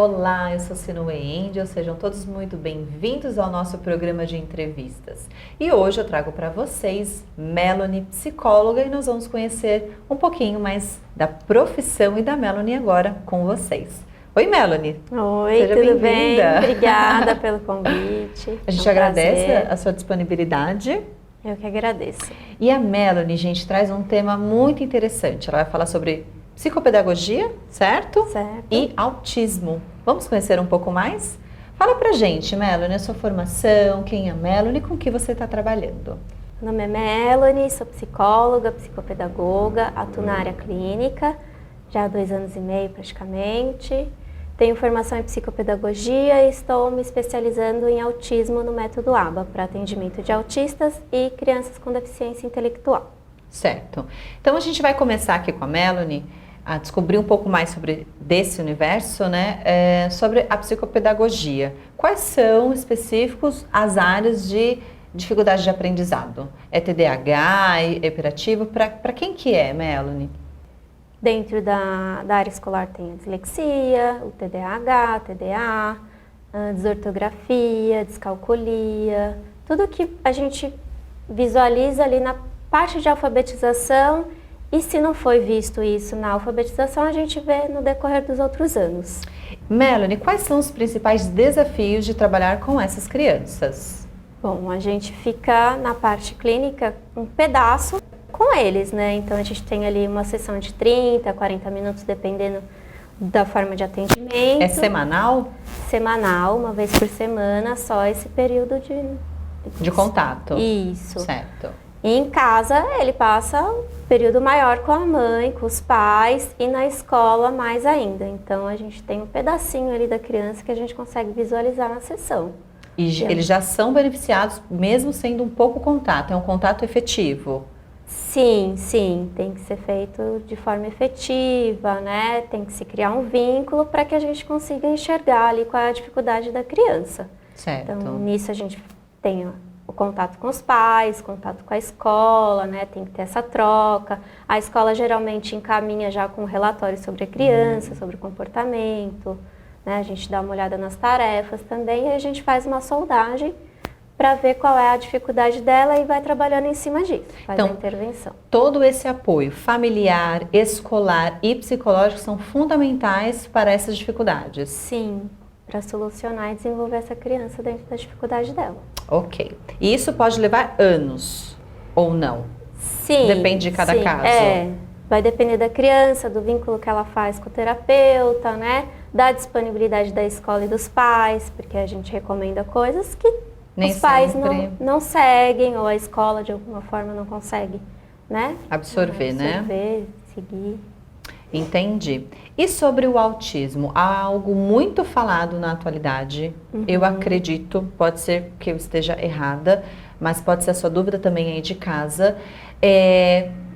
Olá, eu sou Sinue Angel, sejam todos muito bem-vindos ao nosso programa de entrevistas. E hoje eu trago para vocês Melanie, psicóloga, e nós vamos conhecer um pouquinho mais da profissão e da Melanie agora com vocês. Oi, Melanie. Oi, seja tudo bem-vinda. bem? Obrigada pelo convite. A gente agradece a sua disponibilidade. Eu que agradeço. E a Melanie, gente, traz um tema muito interessante. Ela vai falar sobre psicopedagogia, certo? Certo. E autismo. Vamos conhecer um pouco mais? Fala pra gente, Melanie, a sua formação, quem é a Melanie e com que você está trabalhando. Meu nome é Melanie, sou psicóloga, psicopedagoga, atuo na área clínica, já há 2 anos e meio praticamente. Tenho formação em psicopedagogia e estou me especializando em autismo no método ABA, para atendimento de autistas e crianças com deficiência intelectual. Certo. Então a gente vai começar aqui com a Melanie a descobrir um pouco mais sobre desse universo, né? Sobre a psicopedagogia. Quais são específicos as áreas de dificuldade de aprendizado? É TDAH, é hiperativo? Para quem que é, Melanie? Dentro da área escolar tem a dislexia, o TDAH, TDA, a desortografia, descalculia, tudo que a gente visualiza ali na parte de alfabetização, e se não foi visto isso na alfabetização, a gente vê no decorrer dos outros anos. Melanie, quais são os principais desafios de trabalhar com essas crianças? Bom, a gente fica na parte clínica um pedaço com eles, né? Então a gente tem ali uma sessão de 30, 40 minutos, dependendo da forma de atendimento. É semanal? Semanal, uma vez por semana, só esse período de contato. Isso. Certo. E em casa ele passa um período maior com a mãe, com os pais, e na escola mais ainda. Então a gente tem um pedacinho ali da criança que a gente consegue visualizar na sessão. E eles já são beneficiados mesmo sendo um pouco contato, é um contato efetivo? Sim, sim, tem que ser feito de forma efetiva, né? Tem que se criar um vínculo para que a gente consiga enxergar ali qual é a dificuldade da criança. Certo. Então nisso a gente tem o contato com os pais, contato com a escola, né? Tem que ter essa troca. A escola geralmente encaminha já com um relatório sobre a criança, sobre o comportamento, né? A gente dá uma olhada nas tarefas também e a gente faz uma soldagem para ver qual é a dificuldade dela e vai trabalhando em cima disso, faz a intervenção. Todo esse apoio familiar, escolar e psicológico são fundamentais para essas dificuldades? Sim, para solucionar e desenvolver essa criança dentro da dificuldade dela. Ok. E isso pode levar anos ou não? Sim. Depende de cada caso? Vai depender da criança, do vínculo que ela faz com o terapeuta, né? Da disponibilidade da escola e dos pais, porque a gente recomenda coisas que os pais não seguem, ou a escola de alguma forma não consegue, né? Absorver, né? Seguir. Entendi. E sobre o autismo? Há algo muito falado na atualidade. Eu acredito, pode ser que eu esteja errada, mas pode ser a sua dúvida também aí de casa.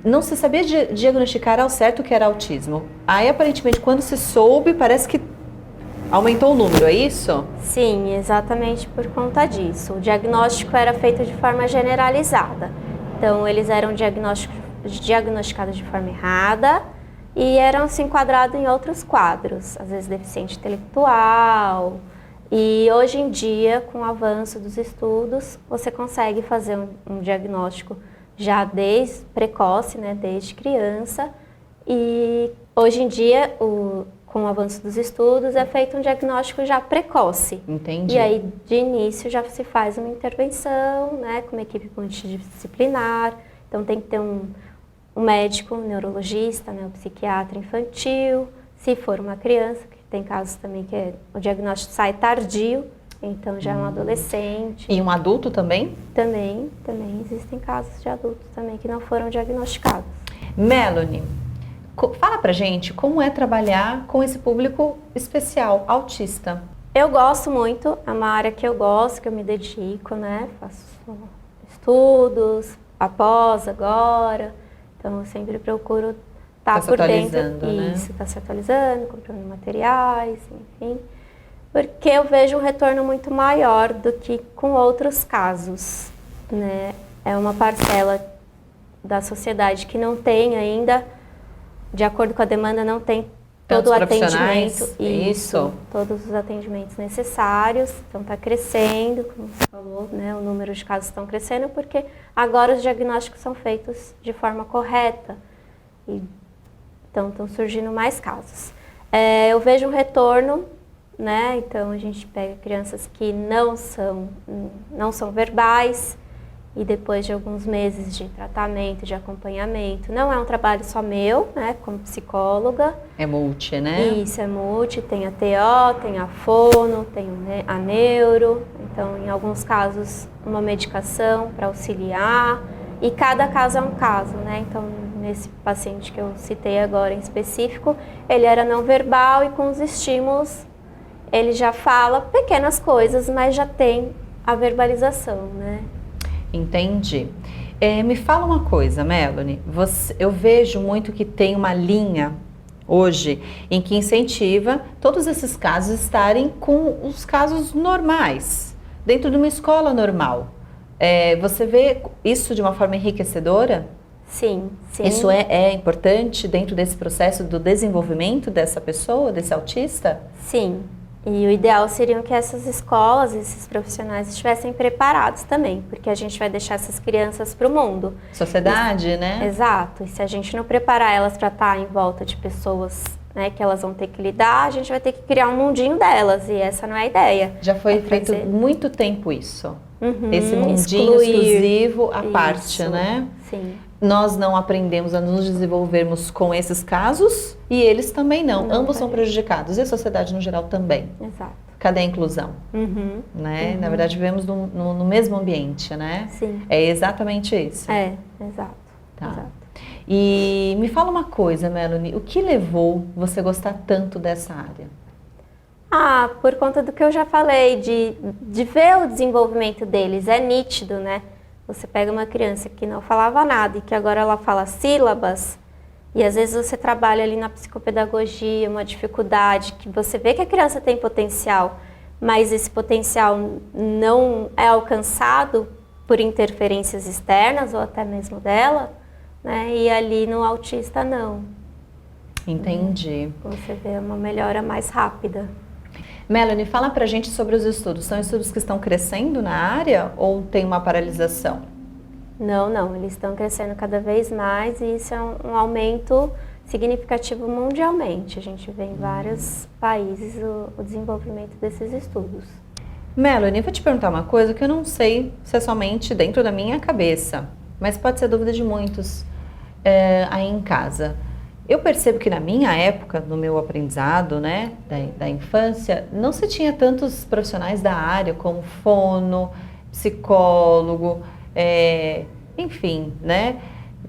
Não se sabia diagnosticar ao certo o que era autismo. Aí, aparentemente, quando se soube, parece que aumentou o número, é isso? Sim, exatamente por conta disso. O diagnóstico era feito de forma generalizada. Então, eles eram diagnosticados de forma errada e eram se enquadrados em outros quadros, às vezes deficiente intelectual. E hoje em dia, com o avanço dos estudos, você consegue fazer um diagnóstico já desde precoce, né, desde criança. E hoje em dia, com o avanço dos estudos, é feito um diagnóstico já precoce. Entendi. E aí, de início, já se faz uma intervenção, né, com uma equipe multidisciplinar. Então, tem que ter um médico, um neurologista, né, um psiquiatra infantil. Se for uma criança, que tem casos também que o diagnóstico sai tardio, então já é um adolescente. E um adulto também? Também existem casos de adultos também que não foram diagnosticados. Melanie, fala pra gente como é trabalhar com esse público especial, autista. Eu gosto muito, é uma área que eu gosto, que eu me dedico, né? Faço estudos, após, agora. Então eu sempre procuro estar por dentro. Né? Isso, tá se atualizando, comprando materiais, enfim. Porque eu vejo um retorno muito maior do que com outros casos, né? É uma parcela da sociedade que não tem ainda, de acordo com a demanda, não tem todo o profissionais, atendimento, isso. todos os atendimentos necessários. Então está crescendo, como você falou, né? O número de casos estão crescendo porque agora os diagnósticos são feitos de forma correta. Então estão surgindo mais casos. Eu vejo um retorno, né? Então a gente pega crianças que não são verbais. E depois de alguns meses de tratamento, de acompanhamento, não é um trabalho só meu, né, como psicóloga. É multi, né? Isso, é multi, tem a TO, tem a fono, tem a neuro. Então, em alguns casos, uma medicação para auxiliar. E cada caso é um caso, né? Então, nesse paciente que eu citei agora em específico, ele era não verbal e com os estímulos ele já fala pequenas coisas, mas já tem a verbalização, né? Entendi. Me fala uma coisa, Melanie. Eu vejo muito que tem uma linha hoje em que incentiva todos esses casos estarem com os casos normais, dentro de uma escola normal. Você vê isso de uma forma enriquecedora? Sim, sim. Isso é importante dentro desse processo do desenvolvimento dessa pessoa, desse autista? Sim. E o ideal seria que essas escolas, esses profissionais estivessem preparados também, porque a gente vai deixar essas crianças para o mundo. Sociedade, né? Exato. E se a gente não preparar elas para estar em volta de pessoas, né, que elas vão ter que lidar, a gente vai ter que criar um mundinho delas, e essa não é a ideia. Já foi feito muito tempo isso. Uhum, Esse mundinho exclusivo à parte, né? Sim. Nós não aprendemos a nos desenvolvermos com esses casos e eles também não. Ambos são prejudicados e a sociedade no geral também. Exato. Cadê a inclusão? Uhum, Né? uhum. Na verdade, vivemos no mesmo ambiente, né? Sim. É exatamente isso. Exato. Tá. Exato. E me fala uma coisa, Melanie, o que levou você a gostar tanto dessa área? Por conta do que eu já falei, de ver o desenvolvimento deles, é nítido, né? Você pega uma criança que não falava nada e que agora ela fala sílabas, e às vezes você trabalha ali na psicopedagogia, uma dificuldade, que você vê que a criança tem potencial, mas esse potencial não é alcançado por interferências externas ou até mesmo dela, né? E ali no autista não. Entendi. Você vê uma melhora mais rápida. Melanie, fala pra gente sobre os estudos. São estudos que estão crescendo na área ou tem uma paralisação? Não, eles estão crescendo cada vez mais e isso é um aumento significativo mundialmente. A gente vê em vários países o desenvolvimento desses estudos. Melanie, eu vou te perguntar uma coisa que eu não sei se é somente dentro da minha cabeça, mas pode ser dúvida de muitos aí em casa. Eu percebo que na minha época, no meu aprendizado, né, da infância, não se tinha tantos profissionais da área como fono, psicólogo, enfim, né,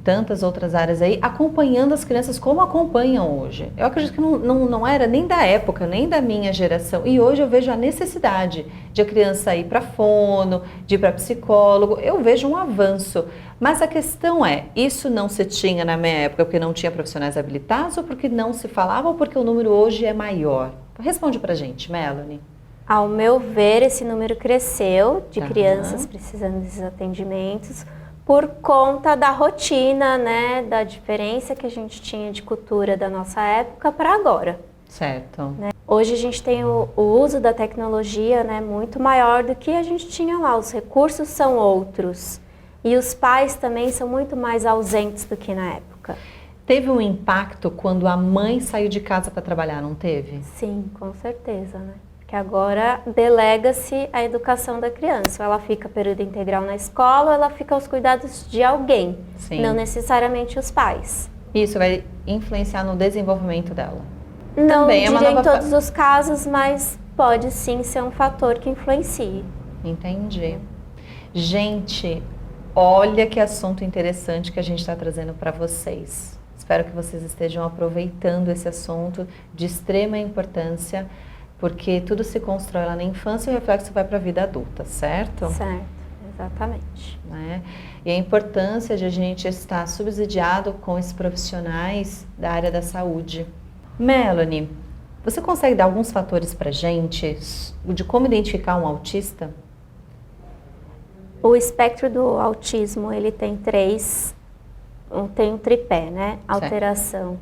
tantas outras áreas aí, acompanhando as crianças como acompanham hoje. Eu acredito que não era nem da época, nem da minha geração. E hoje eu vejo a necessidade de a criança ir para fono, de ir para psicólogo. Eu vejo um avanço. Mas a questão isso não se tinha na minha época porque não tinha profissionais habilitados ou porque não se falava ou porque o número hoje é maior? Responde pra gente, Melanie. Ao meu ver, esse número cresceu de crianças precisando desses atendimentos por conta da rotina, né, da diferença que a gente tinha de cultura da nossa época para agora. Certo. Né? Hoje a gente tem o uso da tecnologia, né, muito maior do que a gente tinha lá. Os recursos são outros. E os pais também são muito mais ausentes do que na época. Teve um impacto quando a mãe saiu de casa para trabalhar, não teve? Sim, com certeza, né? Porque agora delega-se a educação da criança. Ela fica período integral na escola ou ela fica aos cuidados de alguém, Sim. Não necessariamente os pais. Isso vai influenciar no desenvolvimento dela? Não Também diria em todos os casos, mas pode sim ser um fator que influencie. Entendi. Gente, olha que assunto interessante que a gente está trazendo para vocês. Espero que vocês estejam aproveitando esse assunto de extrema importância, porque tudo se constrói lá na infância e o reflexo vai para a vida adulta, certo? Certo, exatamente. Né? E a importância de a gente estar subsidiado com esses profissionais da área da saúde. Melanie, você consegue dar alguns fatores para a gente de como identificar um autista? O espectro do autismo, ele tem tem um tripé, né? Alteração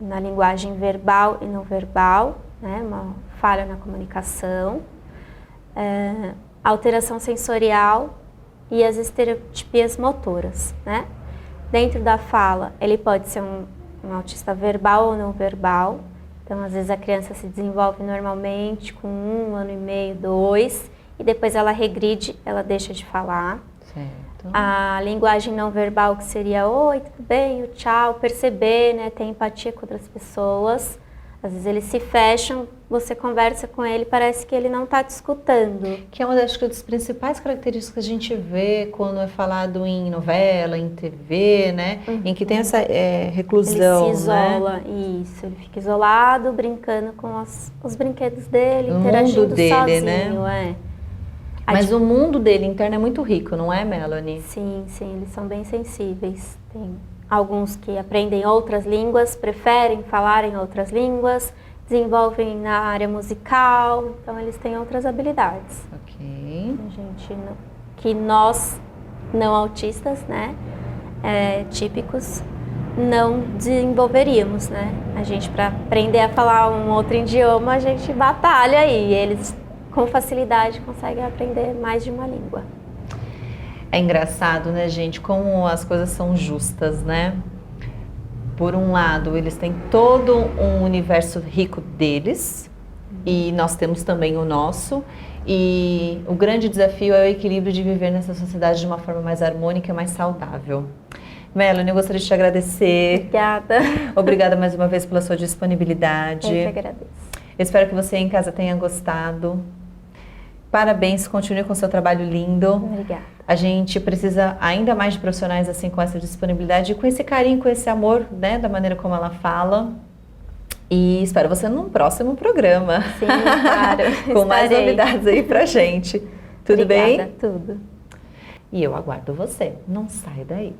na linguagem verbal e não verbal, né? Uma falha na comunicação, alteração sensorial e as estereotipias motoras, né? Dentro da fala, ele pode ser um autista verbal ou não verbal. Então, às vezes a criança se desenvolve normalmente com 1 ano e meio, 2, e depois ela regride, ela deixa de falar. Certo. A linguagem não verbal, que seria oi, tudo bem, o tchau, perceber, né, ter empatia com outras pessoas. Às vezes eles se fecham, você conversa com ele, parece que ele não está te escutando. Que é uma das principais características que a gente vê quando é falado em novela, em TV, né? Em que tem essa reclusão, ele se isola, né? isso. Ele fica isolado, brincando com os brinquedos dele, O interagindo mundo dele, sozinho, né? Mas o mundo dele interno é muito rico, não é, Melanie? Sim, eles são bem sensíveis. Tem alguns que aprendem outras línguas, preferem falar em outras línguas, desenvolvem na área musical, então eles têm outras habilidades. Ok. Que nós, não autistas, né, típicos, não desenvolveríamos, né? A gente, para aprender a falar um outro idioma, a gente batalha e eles, com facilidade, conseguem aprender mais de uma língua. É engraçado, né, gente, como as coisas são justas, né? Por um lado, eles têm todo um universo rico deles e nós temos também o nosso. E o grande desafio é o equilíbrio de viver nessa sociedade de uma forma mais harmônica e mais saudável. Melanie, eu gostaria de te agradecer. Obrigada. Obrigada mais uma vez pela sua disponibilidade. Eu que agradeço. Espero que você em casa tenha gostado. Parabéns, continue com o seu trabalho lindo. Obrigada. A gente precisa ainda mais de profissionais assim com essa disponibilidade, com esse carinho, com esse amor, né, da maneira como ela fala. E espero você num próximo programa. Sim, claro. Com mais novidades aí pra gente. Tudo Obrigada, bem? Tudo. E eu aguardo você. Não sai daí.